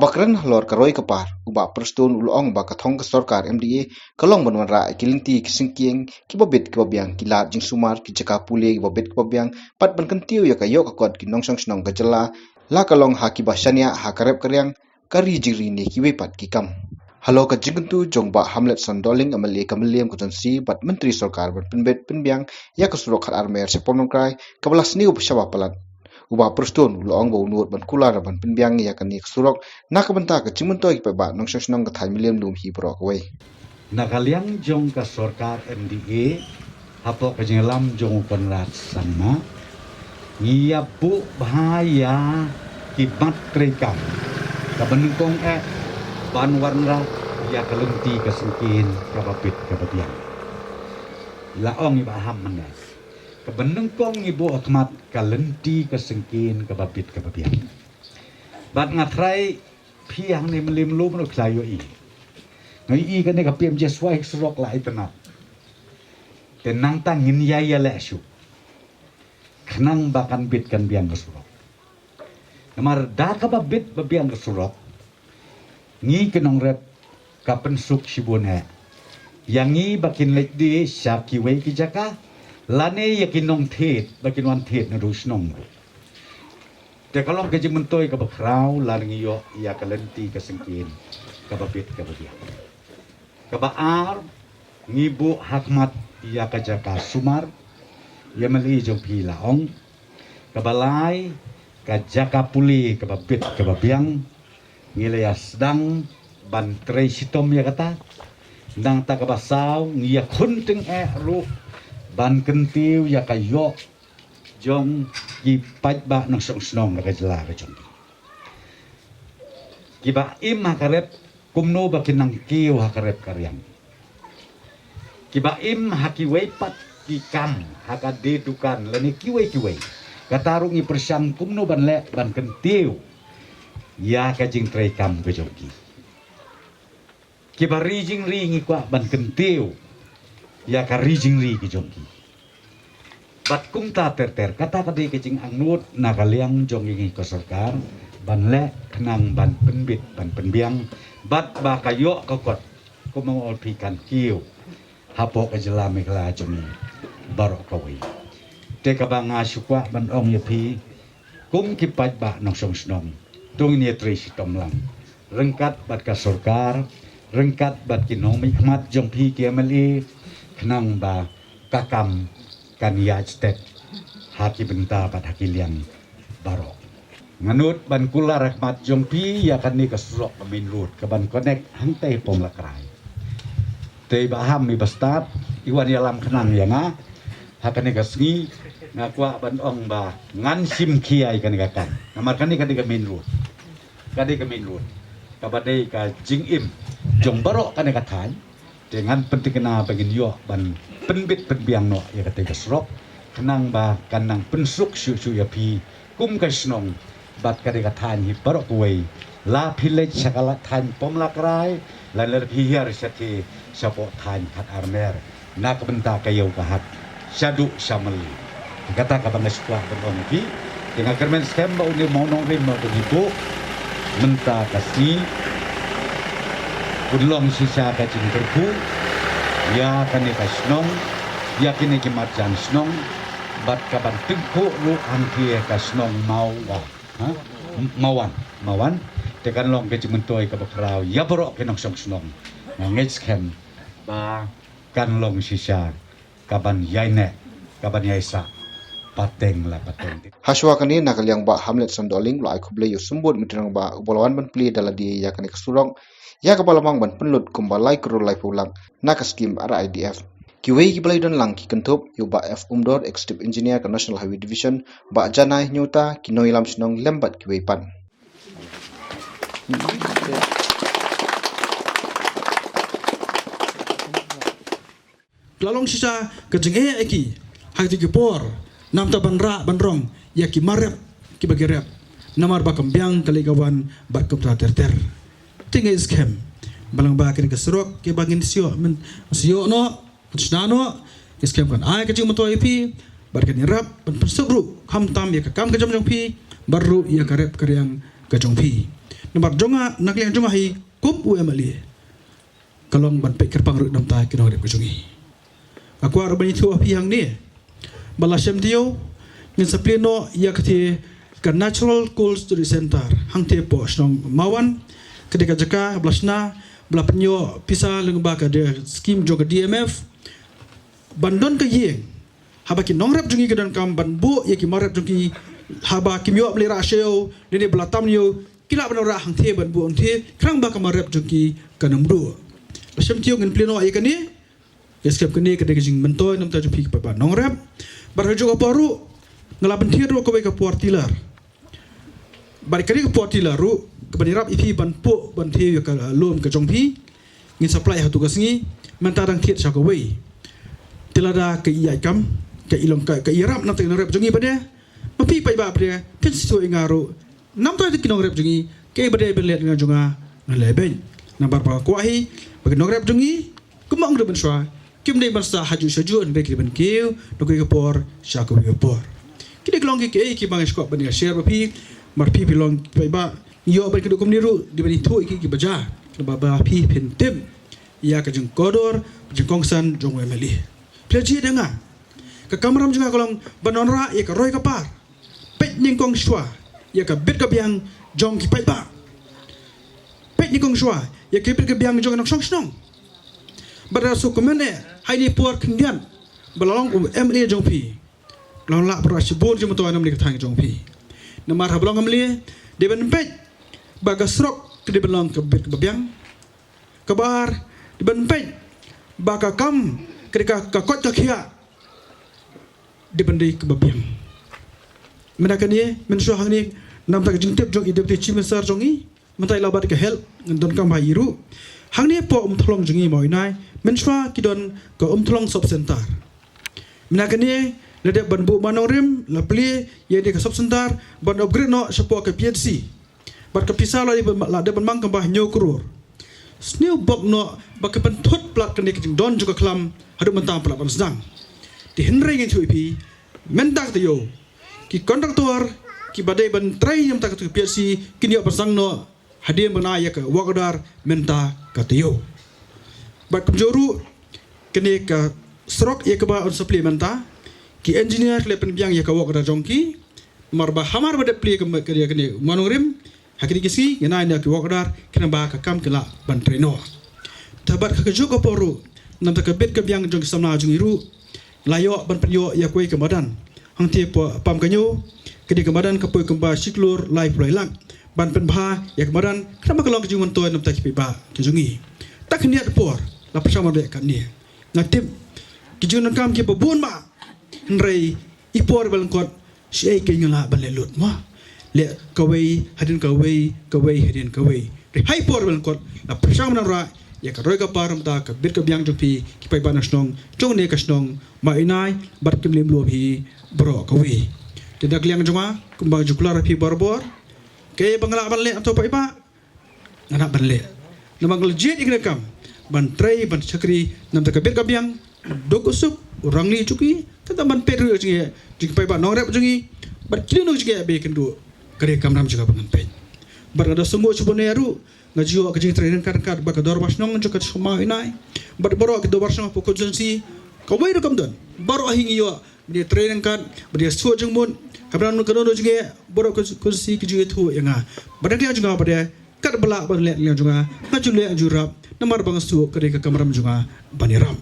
Habakren lor karoi kapar uba perstun ulong ba kathong ka sarkar MDA kalong banwan ra kilinti kisingkieng kibabit kibabyang kilat jing sumar ki jaka pule kibabit kibabyang pat ban kentiu ya kayo kakot ki nongsong snong gajala la kalong ha kibashania ha karep karyang kari jiri ni kiwepat kikam. Halo ka jingentu jongba Hamlet Sondoling amali kamaliam kutonsi bat menteri sarkar ban penbet penbyang ya kasurok khat armer sepolongkrai kabalas ni upsyawa palat uba perstun ulong ba unut ban kular ban penbyang ya kani kasurok nakabenta ka jimentoi pa ba nongsong snong ka thai miliam lum hi brok wei nakaliang jong ka sarkar MDA hapo ka jengelam jong konrat sama ngiapu bahaya kibat trekam ka benungkong ban warna ya kalenti kasengkin kabapit kababiang laong ibaham mana kebenengkong ibu akmat kalenti kasengkin kabapit kababiang bat ngatrai piang ni melim lu menuk layo i ngai i kan ka piem je swai surok lai tenat tenang tangin ya le syu kenang bakan bit kan biang kesurok namar da kababit babiang kesurok ngi kenong rep kapen suk sibone yang ngi bakin lek di syaki wei ki jaka lane yakin nong thet bakin wan thet na dus nong te kalong ke jimentoi ka bakrau lan ngi yo ya kalenti ka sengkin ka babit ka badia ka baar ngi bu hakmat ya ka jaka sumar ya meli jong pi laong ka balai ka jaka puli ka babit ka babiang ngilaya sedang bantrei sitom ya kata nang tak basau ngia kunting ru ban kentiu ya kayo jong ki pat ba nang song snong ka jela ka jong ki ba im hakarep kumno ba kinang kiu hakarep karyang ki ba im haki wei pat ki kam hakade dukan leni kiwei katarung i persang kumno ban le ban kentiu ya kajing trekam ke joki kibari jing ringi kwa ban kentiu ya kari jing ri ke joki bat kum ta ter kata kadi kajing angnut nakaliang jongi ke sarkar ban le kenang ban penbit ban penbiang bat ba kayo kokot kumang olpikan kiu hapo ke jelame kala jongi barok kawi te kabanga sukwa ban ong yapi kum kipat ba nong song snong tung ni trisi tomlang rengkat bat ka sarkar rengkat bat kinong mikmat jong pi KMLE kenang ba kakam kan ya stet haki benta bat haki liang barok nganut ban kula rahmat jong pi ya kan ni kasurok main road ka ban connect hangtai pom lakrai te baham mi bastat iwan yalam kenang ya nga hakane kasngi ngakwa ban ong ba ngan sim kiai kan gakan namar kan ni ka main road kadi ka main road kabadai ka jing im jong barok kan ka than dengan penting kena bagin yo ban penbit penbiang no ya kate kasrok kenang ba kanang pensuk syu ya pi kum ka snong bat kadi ka than hi barok wei la phile chakala than pom lakrai lan le pi hiar sati sapo than hat armer nak benta kayo ka hat syadu samali kata ka bang skwa bon pi dengan kermen skem ba uni monong rim no begitu menta kasih udlong sisa kacing terku ya kani kasnong ya kini kimarjan snong bat kaban tengku lu angkie kasnong mawan tekan long kecing mentoi ka bakrau ya borok kenong song snong ngets kem ba kan long sisa kaban yaine kaban yaisa pateng la pateng haswa kani nakaliang ba Hamlet Sondoling la akuble yo sumbut mitrang ba ubolawan ban pli dala di ya kani kasurong ya kapalamang ban penlut kumbalai kro lai pulang naka skim ara IDF kiwei kibalai don lang ki kentup yo ba F umdor executive engineer ka National Highway Division ba janai nyuta kinoi lam snong lembat kiwei pan lalong sisa kejeng eki hati kipor nam ta banra banrong ya ki marep ki bagerep namar ba kambyang kaligawan ba kumta ter tingay scam balang ba kin kasrok ki bangin sio men sio no tsnano scam kan ai kajing moto ipi bar kan rap ban pasugru kam tam ya kam kajam jong pi baru ya karep karyang kajong pi Namar jonga nak liang jonga hi kup UMLE. Kalong ban pe kerpang ruk nam ta kinong rep jongi. Aku ar ban itu api hang ni. Balasem dio ngin sapleno ya kati ka Natural Coal Study Center hang te po snong mawan ketika jaka blasna bla penyo pisa lengba ka de skim joga DMF bandon ka yeng haba ki nongrep jungi ke dan kam ban bu ye ki marep jungi haba kim yo beli rasio ni belatam yo kila ban ra hang te ban bu on te krang ba ka marep jungi ka namru lasem tio ngin pleno ye kani yeskep kani ke de jing mentoy nam ta jupi pa nongrep bar jo ka paru ngalaban tiru ko ka portilar bar kani ka portilar ru ke banirap ipi ban pu ban te ka lom ka jongpi ngin supply hatu ka singi mentarang tiet sa ko wei tilada ke iya kam ke ilong ka irap nam teng rep jongi bade mapi pai ba bade pen situ ingaru nam ta kinong rep jongi ke bade belet ngan jonga ngaleben nambar pa ko hi bagi nong rep jongi kumang de benswa kim de basa haju saju be ki ben kiu no ke por sha ko ke por kide klong ki bang skop ben share mapi marpi bilong pai ba yo ba ke kum niru di bani thu ki baja ba pi pen tim ya ka jeng kodor jeng kongsan jong emeli pleji denga ka kamaram juga kolong banonra ya ka roy ka par pet ning kong shwa ya ka bit ka biang jong ki pai ba pet ning kong shwa ya ka bit ka biang jong nak song snong bara su komene hai ni por khindian balong emeli jong pi long la pra shibur jom to anam ni ka thang jong pi namar hablong emeli de ben pet baga srok ke de belong ke bit ka biang kabar de ben pet baka kam ketika kakot kakia dibandai kebabiang. Menakan ye mensuah hang ni nam tak jingtip jong deputy chief minister jongi mentai labat ke help ngendon kam hairu hang ni po tholong jongi moi nai mensuah kidon ke tholong sub center. Menakan ye lede ban bu manorim la pli ye de ke sub center ban upgrade no sepo ke PHC. Bat ke pisala la de ban mang kam bah nyokrur. Snew bok no bak pen thot plat kan jing don juga klam hadu mentang plat ban sedang di henry ngin thui mentak te yo ki kontraktor ki badai ban trai yam tak tu PSC kini pasang no hadim bana ya ke wakdar menta ka te yo bat kumjoru kene ka srok ya ke ba on supplementa ki engineer le pen biang ya ka wakdar jongki marba hamar bade pli ke kene manorim hakini kisi yana ina ki wakdar kena ba ka kam kala ban treno tabat ka jo ko poru nam ta ka bet ka biang jong samna jong iru layo ban penyo ya koi ke badan hang tie pam kanyo kedi ke badan ka poi kemba siklur live lang ban pen bha ya ke badan kenapa kalong jung montoy nam ta ki ba ke jongi tak niat por la persama de kan ni ngatip ki jun kam ki babun ma nrei ipor bal kot si ai ke ngala ban lelut ma le kawai hadin kawai hadin kawai hai por bal kot la persama ra ya ka roy ka param ta ka bir ka biang jupi ki pai ban snong jong ne ka snong ma inai bar kim lim lo bi bro ka wi tidak liang jonga kumbang juklar pi barbor ke bangla ban le atau pai ba anak ban le namang legit ikna kam ban trai ban chakri nam ta ka bir ka biang dokusup orang ni cuki tata ban peru jingi jing pai ba nong rep jingi bar kilo no jingi be kendo kare kam ram juga ban pe bar ada semua cubone aru ngajio ka jing trainer kan baka dor basnong joka suma inai bar boro ke do barsang poko jonsi ka wai kam don baro hingi yo dia trainer kan dia suo jeng mun habran ka no jingi boro ko si ki jingi thu yanga bar dia juga bar kat bala bar le yang juga ngajule jurap namar bang su kare ka kamram juga baniram